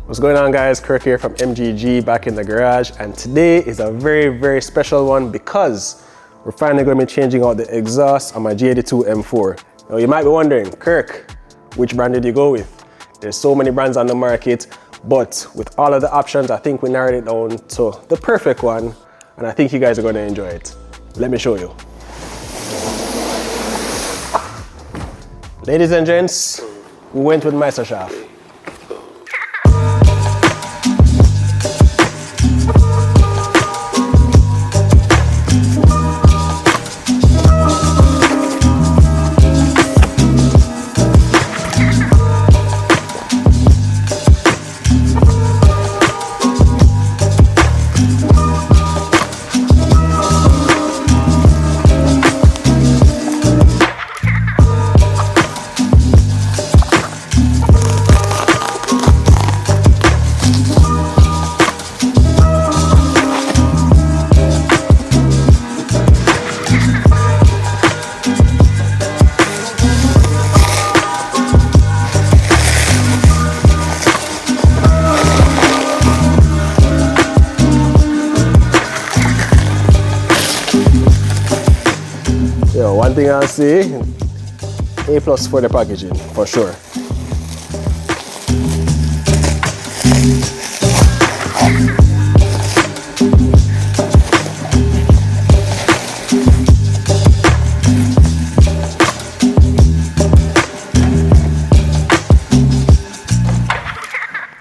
What's going on, guys? Kirk here from MGG, back in the garage, and today is a very special one because we're finally going to be changing out the exhaust on my G82 M4. Now you might be wondering, Kirk, which brand did you go with? There's so many brands on the market, but with all of the options, I think we narrowed it down to the perfect one, and I think you guys are going to enjoy it. Let me show you. Ladies and gents, we went with Meisterschaft. Yo, one thing I'll say, A+ for the packaging, for sure.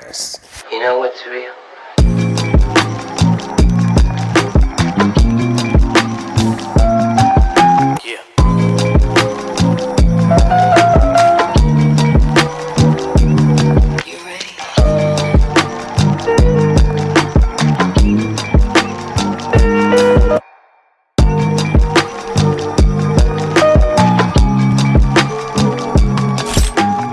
Nice. You know what's real?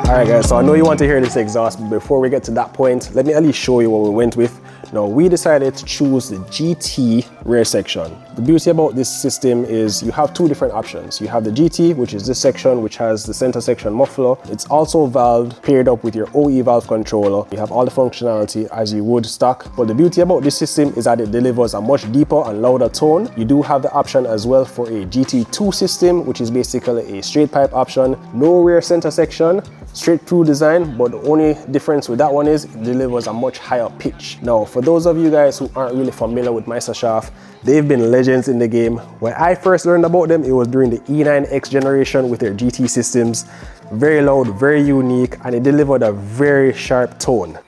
Alright guys, so I know you want to hear this exhaust, but before we get to that point, let me at least show you what we went with. Now, we decided to choose the GT rear section. The beauty about this system is you have two different options. You have the GT, which is this section, which has the center section muffler. It's also valved, paired up with your OE valve controller. You have all the functionality as you would stock. But the beauty about this system is that it delivers a much deeper and louder tone. You do have the option as well for a GT2 system, which is basically a straight pipe option. No rear center section, straight through design, but the only difference with that one is it delivers a much higher pitch. Now, for those of you guys who aren't really familiar with Meisterschaft, they've been legends in the game. When I first learned about them, it was during the E9X generation with their GT systems. Very loud, very unique, and it delivered a very sharp tone.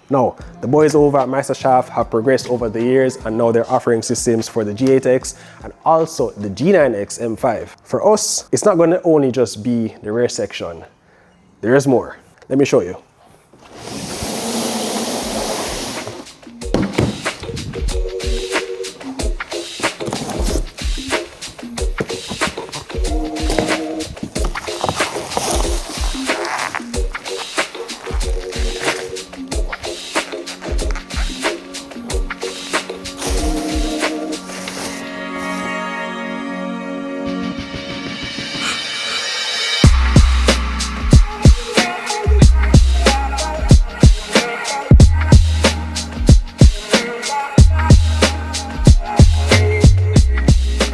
Now, the boys over at Meisterschaft have progressed over the years, and now they're offering systems for the G8X and also the G9X M5. For us, it's not going to only just be the rear section. There is more. Let me show you.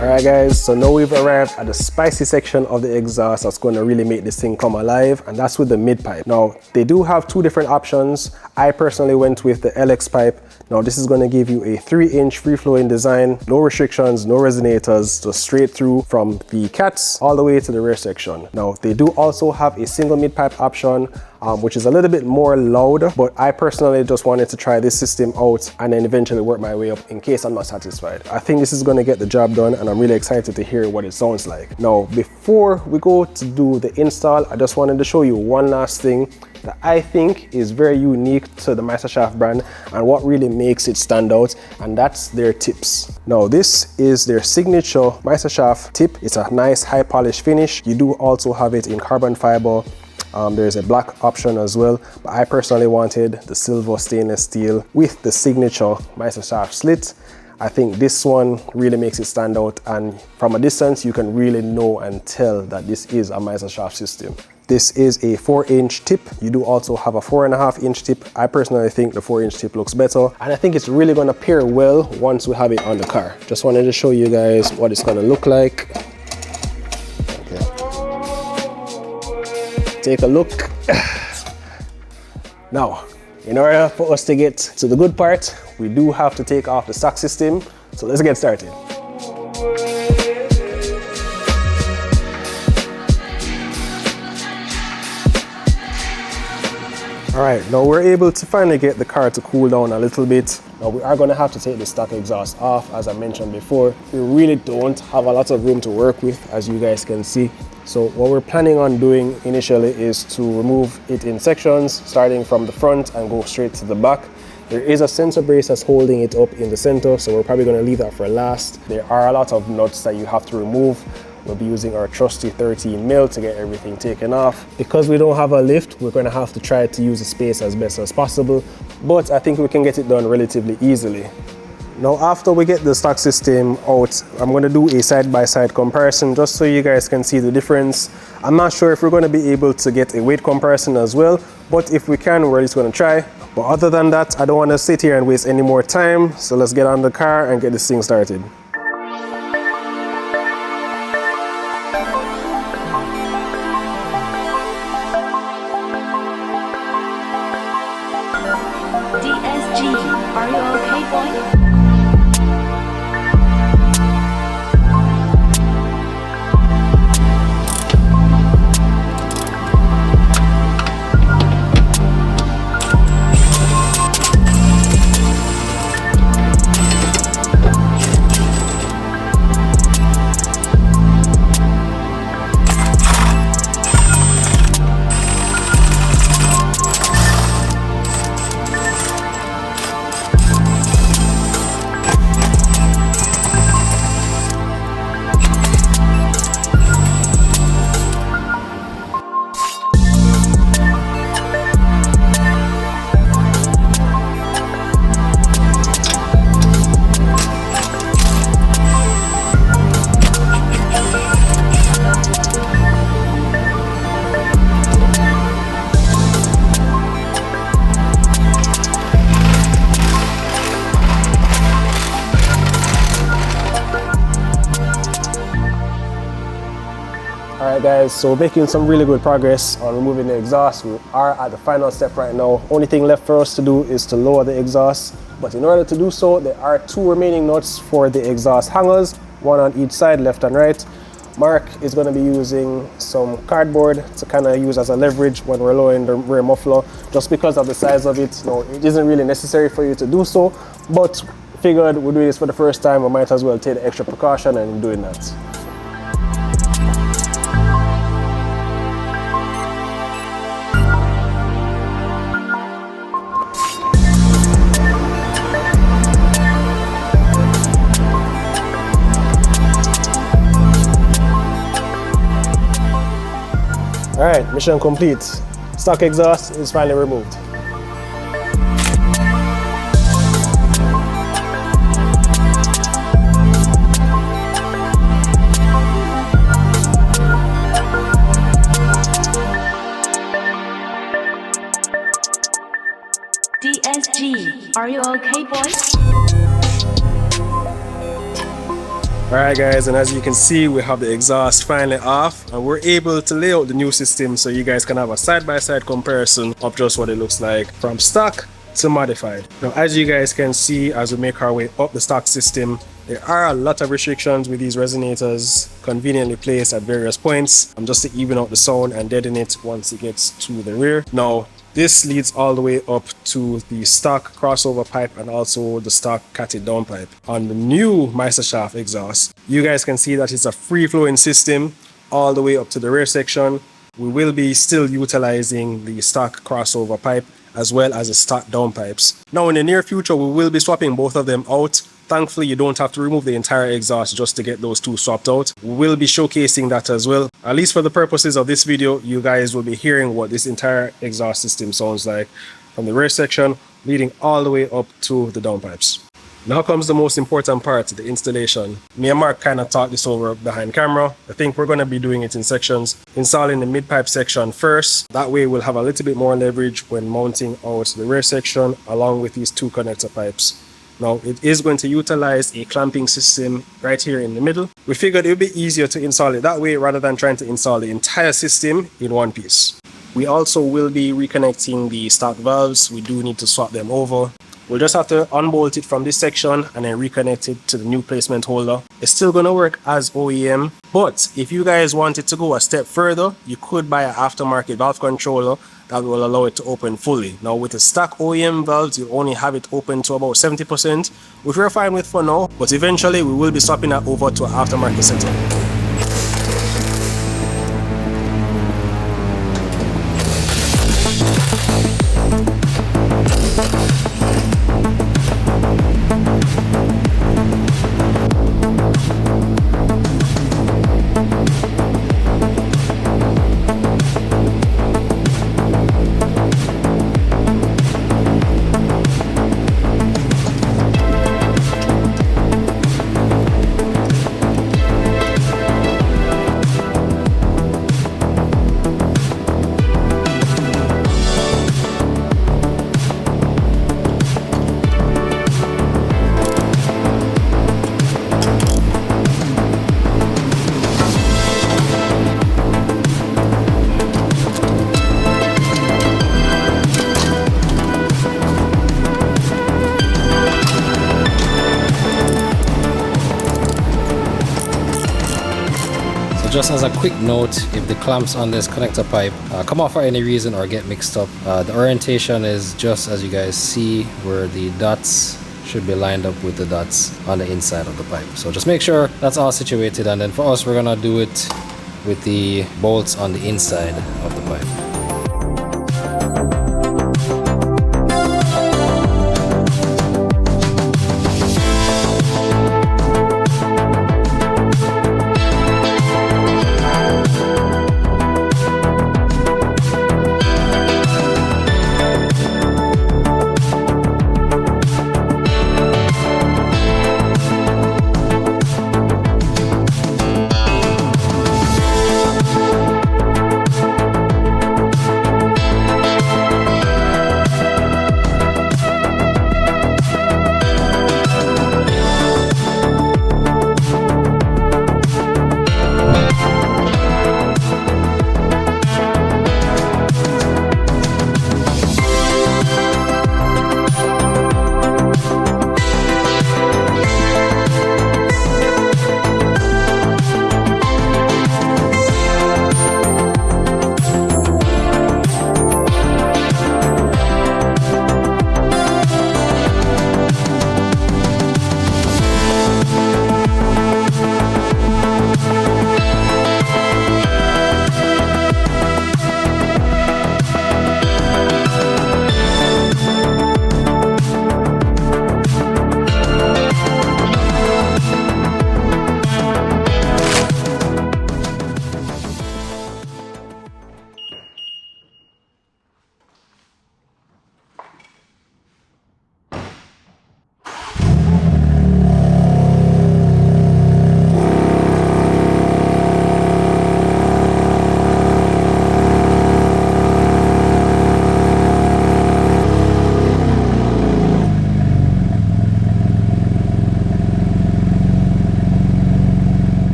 Alright guys, so now we've arrived at the spicy section of the exhaust that's going to really make this thing come alive, and that's with the mid pipe. Now, they do have two different options. I personally went with the LX pipe. Now, this is going to give you a 3-inch free-flowing design, no restrictions, no resonators, just straight through from the cats all the way to the rear section. Now, they do also have a single mid pipe option, which is a little bit more loud, but I personally just wanted to try this system out and then eventually work my way up in case I'm not satisfied. I think this is going to get the job done, and I'm really excited to hear what it sounds like. Now, before we go to do the install, I just wanted to show you one last thing that I think is very unique to the Meisterschaft brand and what really makes it stand out, and that's their tips. Now, this is their signature Meisterschaft tip. It's a nice high polish finish. You do also have it in carbon fiber. There's a black option as well, but I personally wanted the silver stainless steel with the signature Meisterschaft slit. I think this one really makes it stand out, and from a distance you can really know and tell that this is a Meisterschaft system. This is a 4-inch tip. You do also have a 4.5-inch tip. I personally think the 4-inch tip looks better, and I think it's really gonna pair well once we have it on the car. Just wanted to show you guys what it's gonna look like. Okay. Take a look. Now, in order for us to get to the good part, we do have to take off the stock system. So let's get started. All right, now we're able to finally get the car to cool down a little bit. Now we are gonna have to take the stock exhaust off, as I mentioned before. We really don't have a lot of room to work with, as you guys can see. So what we're planning on doing initially is to remove it in sections, starting from the front and go straight to the back. There is a sensor brace that's holding it up in the center, so we're probably gonna leave that for last. There are a lot of nuts that you have to remove. We'll be using our trusty 13mm to get everything taken off. Because we don't have a lift, we're gonna have to try to use the space as best as possible, but I think we can get it done relatively easily. Now, after we get the stock system out, I'm gonna do a side-by-side comparison just so you guys can see the difference. I'm not sure if we're gonna be able to get a weight comparison as well, but if we can, we're at least gonna try. But other than that, I don't wanna sit here and waste any more time, so let's get on the car and get this thing started. Are you okay, boy? Alright guys, so making some really good progress on removing the exhaust. We are at the final step right now. Only thing left for us to do is to lower the exhaust. But in order to do so, there are 2 remaining nuts for the exhaust hangers, one on each side, left and right. Mark is going to be using some cardboard to kind of use as a leverage when we're lowering the rear muffler. Just because of the size of it, you know, it isn't really necessary for you to do so, but figured we're doing this for the first time, we might as well take the extra precaution and doing that. Alright, mission complete. Stock exhaust is finally removed. DSG, are you okay, boy? Alright guys, and as you can see, we have the exhaust finally off and we're able to lay out the new system so you guys can have a side-by-side comparison of just what it looks like from stock to modified. Now as you guys can see, as we make our way up the stock system, There are a lot of restrictions with these resonators conveniently placed at various points, just to even out the sound and deaden it once it gets to the rear. Now, this leads all the way up to the stock crossover pipe and also the stock catted downpipe. On the new Meisterschaft exhaust, you guys can see that it's a free-flowing system all the way up to the rear section. We will be still utilizing the stock crossover pipe as well as the stock downpipes. Now in the near future, we will be swapping both of them out. Thankfully, you don't have to remove the entire exhaust just to get those two swapped out. We will be showcasing that as well. At least for the purposes of this video, you guys will be hearing what this entire exhaust system sounds like from the rear section leading all the way up to the downpipes. Now comes the most important part, the installation. Me and Mark kind of talked this over behind camera. I think we're going to be doing it in sections. Installing the mid-pipe section first. That way we'll have a little bit more leverage when mounting out the rear section along with these two connector pipes. Now it is going to utilize a clamping system right here in the middle. We figured it would be easier to install it that way rather than trying to install the entire system in one piece. We also will be reconnecting the stock valves. We do need to swap them over. We'll just have to unbolt it from this section and then reconnect it to the new placement holder. It's still going to work as OEM, but if you guys wanted to go a step further, you could buy an aftermarket valve controller that will allow it to open fully. Now with the stock OEM valves, you only have it open to about 70%, which we're fine with for now, but eventually we will be swapping that over to an aftermarket setup. Just as a quick note, if the clamps on this connector pipe come off for any reason or get mixed up, the orientation is just as you guys see, where the dots should be lined up with the dots on the inside of the pipe. So just make sure that's all situated, and then for us, we're gonna do it with the bolts on the inside of the pipe.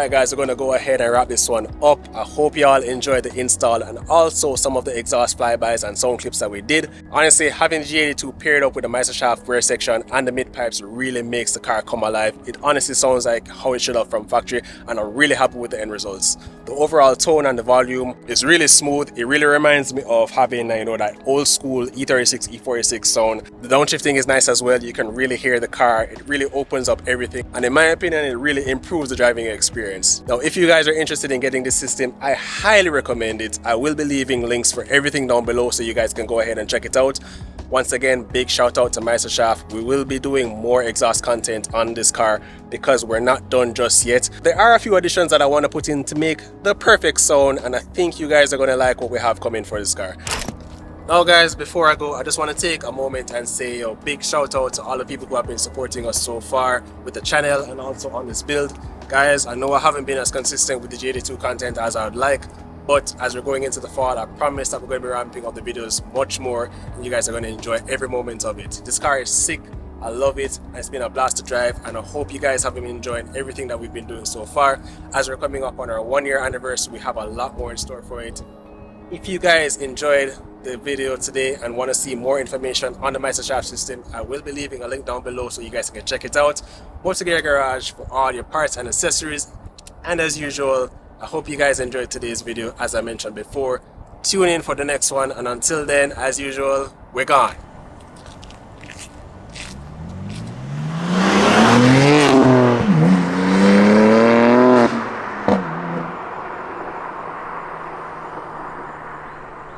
Alright guys, we're going to go ahead and wrap this one up. I hope you all enjoyed the install and also some of the exhaust flybys and sound clips that we did. Honestly, having the G82 paired up with the Meisterschaft rear section and the mid pipes really makes the car come alive. It honestly sounds like how it should have from factory, and I'm really happy with the end results. The overall tone and the volume is really smooth. It really reminds me of having, you know, that old school E36, E46 sound. The downshifting is nice as well. You can really hear the car. It really opens up everything, and in my opinion, it really improves the driving experience. Now, if you guys are interested in getting this system, I highly recommend it. I will be leaving links for everything down below so you guys can go ahead and check it out. Once again, big shout out to Meisterschaft. We will be doing more exhaust content on this car because we're not done just yet. There are a few additions that I want to put in to make the perfect sound, and I think you guys are going to like what we have coming for this car. Now guys, before I go, I just want to take a moment and say a big shout out to all the people who have been supporting us so far with the channel and also on this build. Guys, I know I haven't been as consistent with the G82 content as I would like, but as we're going into the fall, I promise that we're going to be ramping up the videos much more, and you guys are going to enjoy every moment of it. This car is sick. I love it. It's been a blast to drive, and I hope you guys have been enjoying everything that we've been doing so far. As we're coming up on our 1-year anniversary, we have a lot more in store for it. If you guys enjoyed the video today and want to see more information on the Meisterschaft system, I will be leaving a link down below so you guys can check it out. MotoGear Garage for all your parts and accessories. And as usual, I hope you guys enjoyed today's video. As I mentioned before, tune in for the next one, and until then, as usual, we're gone.